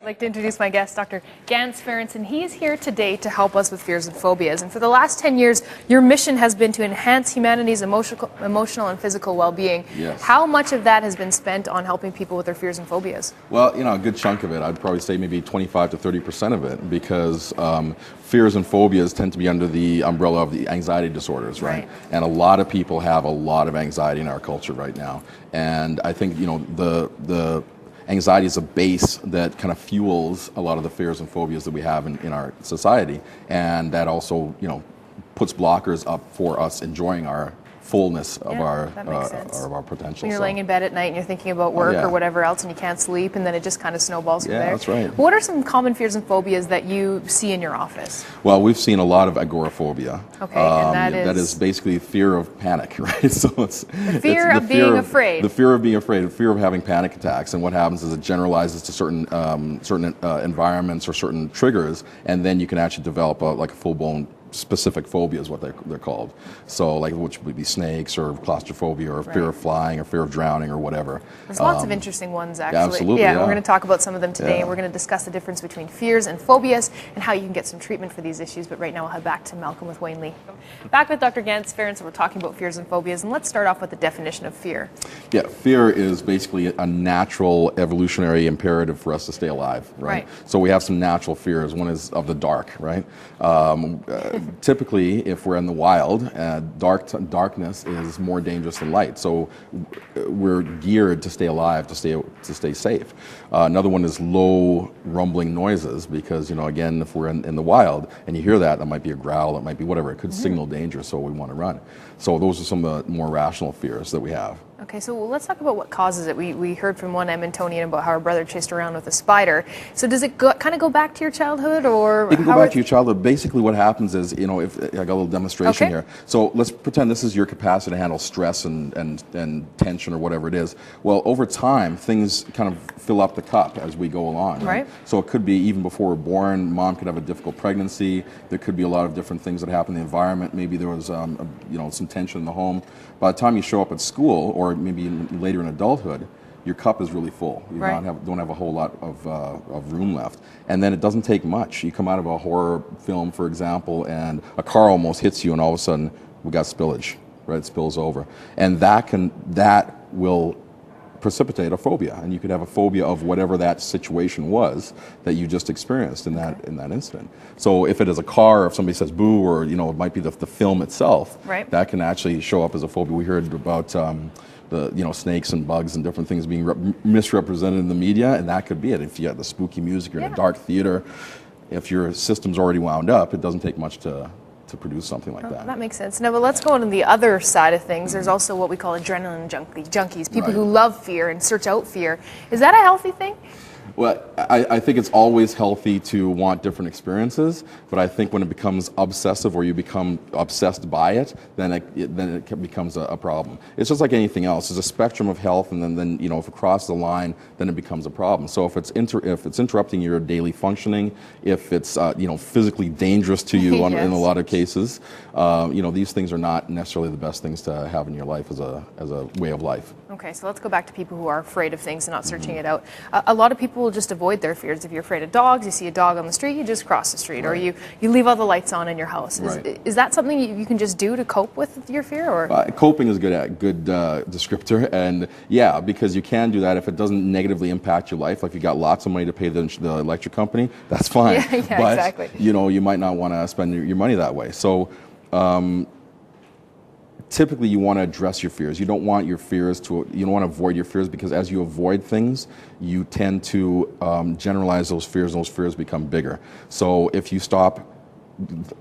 I'd like to introduce my guest, Dr. Gans Ferenc, and he is here today to help us with fears and phobias. And for the last 10 years, your mission has been to enhance humanity's emotional and physical well-being. Yes. How much of that has been spent on helping people with their fears and phobias? Well, a good chunk of it. I'd probably say maybe 25 to 30% of it, because fears and phobias tend to be under the umbrella of the anxiety disorders, right? And a lot of people have a lot of anxiety in our culture right now. And I think, the anxiety is a base that kind of fuels a lot of the fears and phobias that we have in our society, and that also, puts blockers up for us enjoying our fullness of our potential. When you're laying in bed at night and you're thinking about work or whatever else, and you can't sleep, and then it just kind of snowballs from there. Yeah, that's right. What are some common fears and phobias that you see in your office? Well, we've seen a lot of agoraphobia. Okay, and that is basically fear of panic, right? So it's the fear of being afraid. The fear of being afraid, the fear of having panic attacks, and what happens is it generalizes to certain environments or certain triggers, and then you can actually develop a full-blown specific phobia is what they're called. So which would be snakes or claustrophobia or fear of flying or fear of drowning or whatever. There's lots of interesting ones, actually. Yeah, absolutely. Yeah, we're going to talk about some of them today, and we're going to discuss the difference between fears and phobias and how you can get some treatment for these issues. But right now we'll head back to Malcolm with Wayne Lee. Back with Dr. Gans Ferenc, and we're talking about fears and phobias, and let's start off with the definition of fear. Yeah, fear is basically a natural evolutionary imperative for us to stay alive, right? So we have some natural fears. One is of the dark, right? Typically, if we're in the wild, darkness is more dangerous than light. So we're geared to stay alive, to stay safe. Another one is low rumbling noises, because again, if we're in the wild and you hear that might be a growl, it might be whatever. It could signal danger, so we want to run. So those are some of the more rational fears that we have. Okay, so let's talk about what causes it. We heard from one Edmontonian about how her brother chased around with a spider. So does it kind of go back to your childhood, or it can go back to your childhood? Basically, what happens is, if I got a little demonstration here. So let's pretend this is your capacity to handle stress and tension or whatever it is. Well, over time, things kind of fill up the cup as we go along. Right. So it could be even before we're born. Mom could have a difficult pregnancy. There could be a lot of different things that happen in the environment. Maybe there was some tension in the home. By the time you show up at school, or maybe later in adulthood, your cup is really full. You don't have a whole lot of room left. And then it doesn't take much. You come out of a horror film, for example, and a car almost hits you, and all of a sudden we got spillage, right? It spills over. And that will precipitate a phobia, and you could have a phobia of whatever that situation was that you just experienced in that incident. So if it is a car, or if somebody says boo, or it might be the film itself, that can actually show up as a phobia. We heard about the snakes and bugs and different things being misrepresented in the media, and that could be it. If you have the spooky music, you're in a dark theater, if your system's already wound up, it doesn't take much to produce something like that. That makes sense. Now, but let's go on to the other side of things. There's also what we call adrenaline junkies, people who love fear and search out fear. Is that a healthy thing? Well, I think it's always healthy to want different experiences, but I think when it becomes obsessive, or you become obsessed by it, then it becomes a problem. It's just like anything else. There's a spectrum of health, and then if it crosses the line, then it becomes a problem. So if it's interrupting your daily functioning, if it's physically dangerous to you in a lot of cases, these things are not necessarily the best things to have in your life as a way of life. Okay, so let's go back to people who are afraid of things and not searching it out. A lot of people will just avoid their fears. If you're afraid of dogs, you see a dog on the street, you just cross the street, or you leave all the lights on in your house. Is that something you can just do to cope with your fear? Or coping is good descriptor, and because you can do that if it doesn't negatively impact your life. Like, you got lots of money to pay the electric company, that's fine. But exactly. You might not want to spend your money that way. So typically you want to address your fears. You don't want to avoid your fears, because as you avoid things, you tend to generalize those fears, and those fears become bigger. So if you stop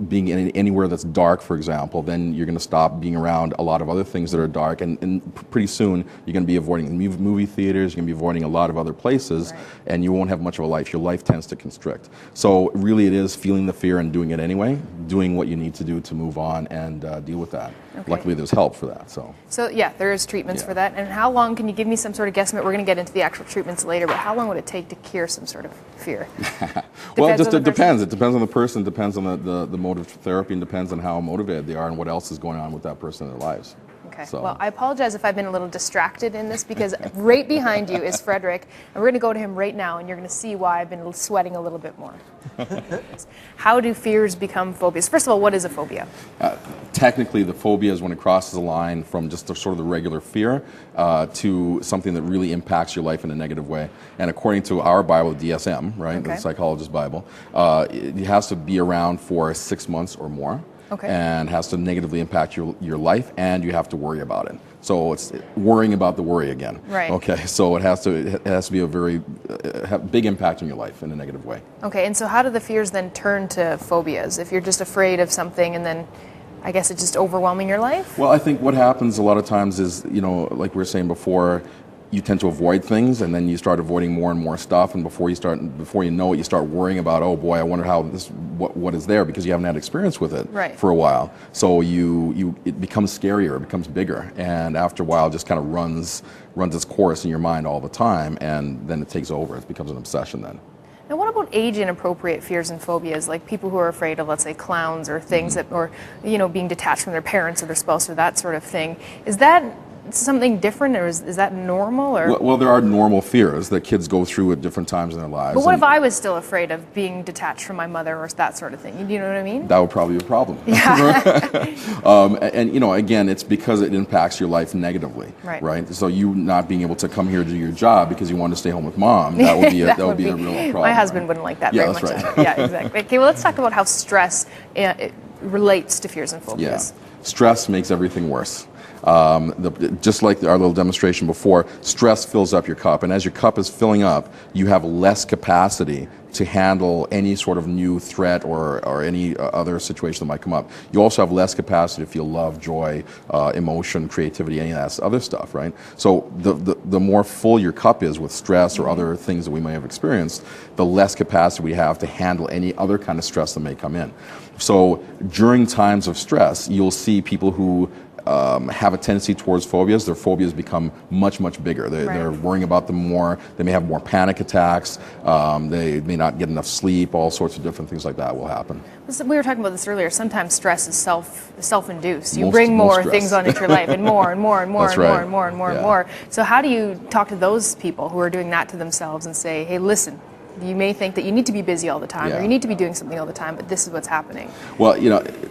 being anywhere that's dark, for example, then you're going to stop being around a lot of other things that are dark, and pretty soon you're going to be avoiding movie theaters, you're going to be avoiding a lot of other places, and you won't have much of a life. Your life tends to constrict. So really it is feeling the fear and doing it anyway, doing what you need to do to move on and deal with that. Luckily there's help for that. So there is treatments for that. And how long, can you give me some sort of guesstimate? We're going to get into the actual treatments later, but how long would it take to cure some sort of fear? Well, it depends. It depends on the person, depends on the mode of therapy, and depends on how motivated they are and what else is going on with that person in their lives. Okay. So. Well, I apologize if I've been a little distracted in this because right behind you is Frederick, and we're going to go to him right now, and you're going to see why I've been sweating a little bit more. How do fears become phobias? First of all, what is a phobia? Technically, the phobia is when it crosses a line from just sort of the regular fear to something that really impacts your life in a negative way. And according to our Bible, DSM, right, Okay. the psychologist Bible, it has to be around for 6 months or more. Okay. And has to negatively impact your life, and you have to worry about it. So it's worrying about the worry again. Right. Okay. So it has to be a very big impact on your life in a negative way. Okay, and so how do the fears then turn to phobias? If you're just afraid of something and then I guess it's just overwhelming your life? Well, I think what happens a lot of times is, like we were saying before, you tend to avoid things, and then you start avoiding more and more stuff, and before you know it, you start worrying about, oh boy, I wonder how what is there, because you haven't had experience with it Right. for a while. So it becomes scarier, it becomes bigger, and after a while, it just kind of runs its course in your mind all the time, and then it takes over. It becomes an obsession then. Now, what about age-inappropriate fears and phobias, like people who are afraid of, let's say, clowns or things or being detached from their parents or their spouse or that sort of thing? Is that something different, or is that normal? Or Well, there are normal fears that kids go through at different times in their lives. but what if I was still afraid of being detached from my mother or that sort of thing? You know what I mean? That would probably be a problem. And again, it's because it impacts your life negatively, Right. So you not being able to come here to do your job because you want to stay home with mom, that would be a real problem. My husband wouldn't like that very that's much. right. Yeah, exactly. Okay, well, let's talk about how stress it relates to fears and phobias. Yeah. Stress makes everything worse. Just like our little demonstration before, stress fills up your cup, and as your cup is filling up, you have less capacity to handle any sort of new threat or any other situation that might come up. You also have less capacity to feel love, joy, emotion, creativity, any of that other stuff, right? So the more full your cup is with stress or other things that we may have experienced, the less capacity we have to handle any other kind of stress that may come in. So during times of stress, you'll see people who have a tendency towards phobias. Their phobias become much, much bigger. They're worrying about them more. They may have more panic attacks. They may not get enough sleep. All sorts of different things like that will happen. We were talking about this earlier. Sometimes stress is self-induced. You bring more things on into your life, and more and more and more That's and more right. and more and more and more. So how do you talk to those people who are doing that to themselves and say, hey, listen, you may think that you need to be busy all the time or you need to be doing something all the time, but this is what's happening. Well,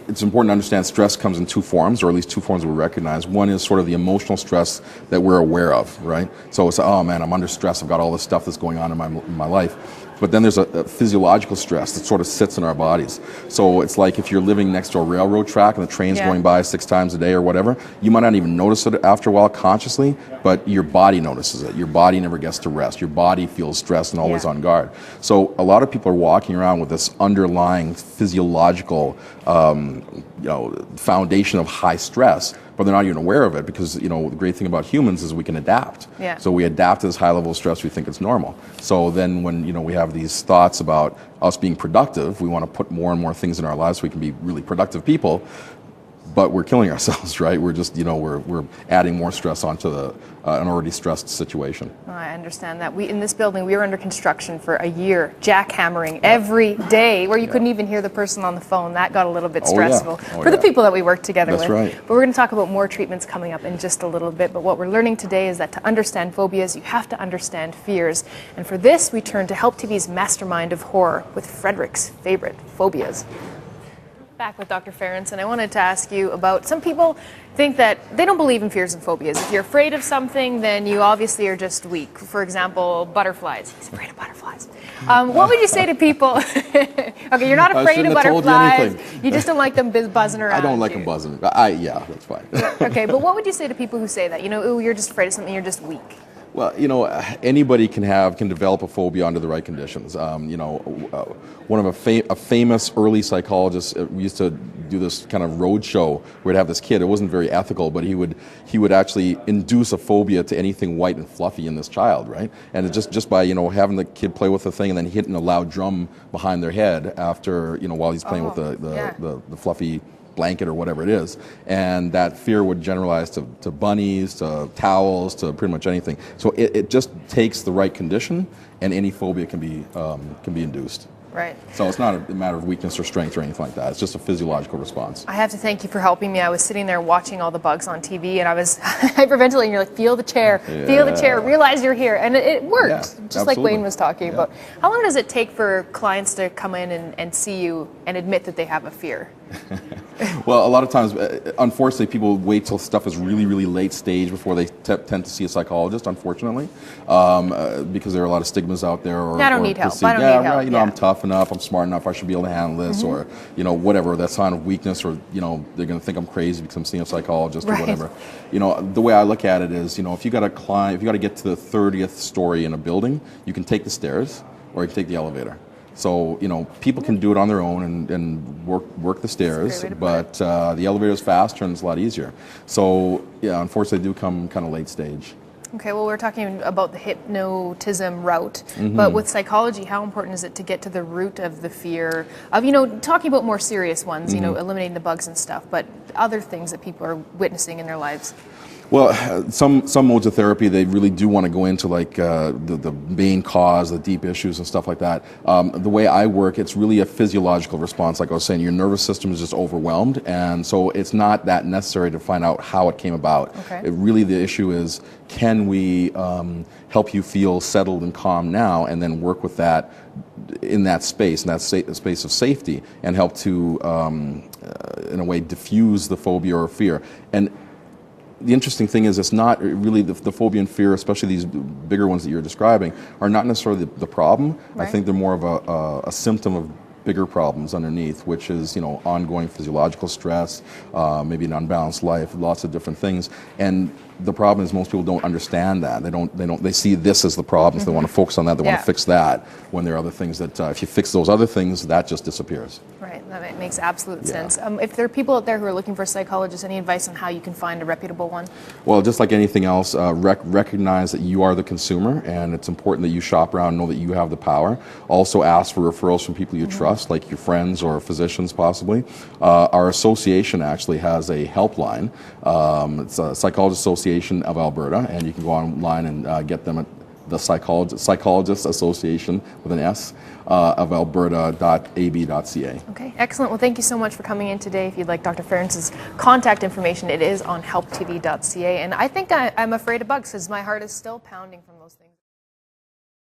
it's important to understand stress comes in two forms, or at least two forms we recognize. One is sort of the emotional stress that we're aware of, right? So it's, oh man, I'm under stress. I've got all this stuff that's going on in my life. But then there's a physiological stress that sort of sits in our bodies. So it's like if you're living next to a railroad track and the train's going by 6 times a day or whatever, you might not even notice it after a while consciously, but your body notices it. Your body never gets to rest. Your body feels stressed and always on guard. So a lot of people are walking around with this underlying physiological foundation of high stress, but they're not even aware of it because, the great thing about humans is we can adapt. Yeah. So we adapt to this high level of stress, we think it's normal. So then when, we have these thoughts about us being productive, we want to put more and more things in our lives so we can be really productive people, but we're killing ourselves, right? We're just, we're adding more stress onto an already stressed situation. Oh, I understand that. In this building, we were under construction for a year, jackhammering every day, where you couldn't even hear the person on the phone. That got a little bit stressful for the people that we worked together with. That's right. But we're going to talk about more treatments coming up in just a little bit. But what we're learning today is that to understand phobias, you have to understand fears. And for this, we turn to Help TV's Mastermind of Horror with Frederick's favorite phobias. Back with Dr. Ference, and I wanted to ask you about, some people think that they don't believe in fears and phobias. If you're afraid of something, then you obviously are just weak. For example, butterflies. He's afraid of butterflies. What would you say to people? Okay, you're not afraid of butterflies. You just don't like them buzzing around. I don't like them buzzing. Yeah, that's fine. Okay, but what would you say to people who say that? Ooh, you're just afraid of something, you're just weak. Well, anybody can develop a phobia under the right conditions. One of a famous early psychologist used to do this kind of road show where he'd have this kid. It wasn't very ethical, but he would actually induce a phobia to anything white and fluffy in this child, right? And it just by having the kid play with the thing and then hitting a loud drum behind their head after while he's playing with the fluffy blanket or whatever it is, and that fear would generalize to bunnies, to towels, to pretty much anything. So it just takes the right condition, and any phobia can be induced. Right. So it's not a matter of weakness or strength or anything like that. It's just a physiological response. I have to thank you for helping me. I was sitting there watching all the bugs on TV, and I was hyperventilating. You're like, feel the chair, feel the chair, realize you're here. And it worked, just like Wayne was talking about. How long does it take for clients to come in and see you and admit that they have a fear? Well, a lot of times, unfortunately, people wait till stuff is really, really late stage before they tend to see a psychologist, unfortunately, because there are a lot of stigmas out there. Or, I don't need help. I don't need help. You know, I'm tough enough, I'm smart enough, I should be able to handle this, or, you know, whatever, that sign of weakness, or, you know, they're going to think I'm crazy because I'm seeing a psychologist or whatever. You know, the way I look at it is, you know, if you got to climb, if you got to get to the 30th story in a building, you can take the stairs or you can take the elevator. So, you know, people can do it on their own and work the stairs, but the elevator is faster and it's a lot easier. So, yeah, unfortunately, they do come kind of late stage. Okay, well, we're talking about the hypnotism route, but with psychology, how important is it to get to the root of the fear of, you know, talking about more serious ones, you know, eliminating the bugs and stuff, but other things that people are witnessing in their lives? Well, some modes of therapy, they really do want to go into like the main cause, the deep issues and stuff like that. The way I work, it's really a physiological response. Like I was saying, your nervous system is just overwhelmed, and so it's not that necessary to find out how it came about. Really, the issue is, can we help you feel settled and calm now, and then work with that in that space, space of safety, and help to, in a way, diffuse the phobia or fear. And the interesting thing is, it's not really the phobia and fear, especially these bigger ones that you're describing, are not necessarily the problem. I think they're more of a symptom of bigger problems underneath, which is, you know, ongoing physiological stress, maybe an unbalanced life, lots of different things. And the problem is most people don't understand that. They see this as the problem, so they want to focus on that, they want to fix that, when there are other things that, if you fix those other things, that just disappears. Right, that makes absolute sense. If there are people out there who are looking for psychologists, any advice on how you can find a reputable one? Well, just like anything else, recognize that you are the consumer, and it's important that you shop around and know that you have the power. Also ask for referrals from people you trust, like your friends or physicians possibly. Our association actually has a helpline. It's a Psychologist Association of Alberta, and you can go online and get them at the Psychologist Association with an S of alberta.ab.ca. Okay, excellent. Well, thank you so much for coming in today. If you'd like Dr. Ferentz's contact information, it is on helptv.ca. And I think I'm afraid of bugs because my heart is still pounding from those things.